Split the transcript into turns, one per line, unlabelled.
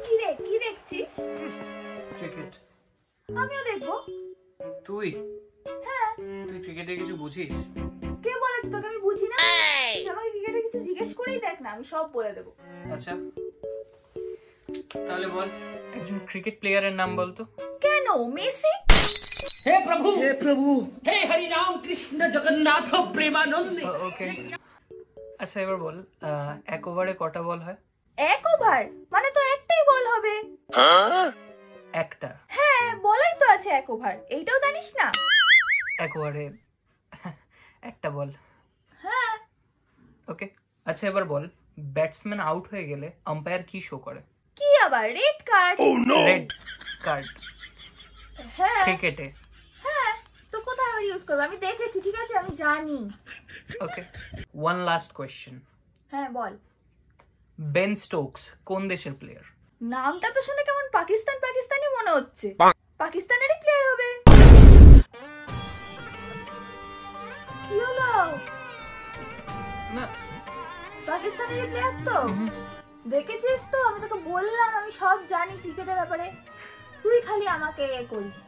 কি রে, কি দেখছিস?
ক্রিকেট।
আমিও দেখবো।
তুই
হ্যাঁ।
তুই ক্রিকেটে কিছু বুঝিস?
কে বলেছে তোকে আমি বুঝি না? তুই আমাকে ক্রিকেটে কিছু জিজ্ঞেস করেই দেখ না, আমি সব বলে দেবো।
আচ্ছা তাহলে বল, একজন ক্রিকেট প্লেয়ারের নাম বল তো।
কেন, মেসি?
हे प्रभु हे हरि राम कृष्ण जगन्नाथ प्रेमानंद।
ওকে, আচ্ছা এবার বল, এক ওভারে কটা বল হয়?
এক ওভার মানে তো একটাই বল হবে।
একটা।
হ্যাঁ, বলাই তো আছে এক ওভার, এইটাও জানিস না?
এক ওভারে একটা বল।
হ্যাঁ।
ওকে, আচ্ছা এবার বল, ব্যাটসম্যান আউট হয়ে গেলে আম্পায়ার কি শো করে?
কি আবার, রেড কার্ড?
রেড কার্ড
হ্যাঁ।
ক্রিকেটে?
হ্যাঁ, তো কোথায় আবার ইউজ করবো? আমি দেখেছি, ঠিক আছে, আমি জানি।
ওকে, ওয়ান লাস্ট কোয়েশ্চেন।
হ্যাঁ বল।
বেন স্টোকস কোন দেশের প্লেয়ার?
নামটা তো শুনে কেমন পাকিস্তানি মনে হচ্ছে। পাকিস্তানেরই প্লেয়ার হবে। কি হলো?
না।
পাকিস্তানেরই প্লেয়ার তো? দেখেছিস তো, আমি তোকে বললাম আমি সব জানি ক্রিকেটের ব্যাপারে, তুই খালি আমাকে করিস।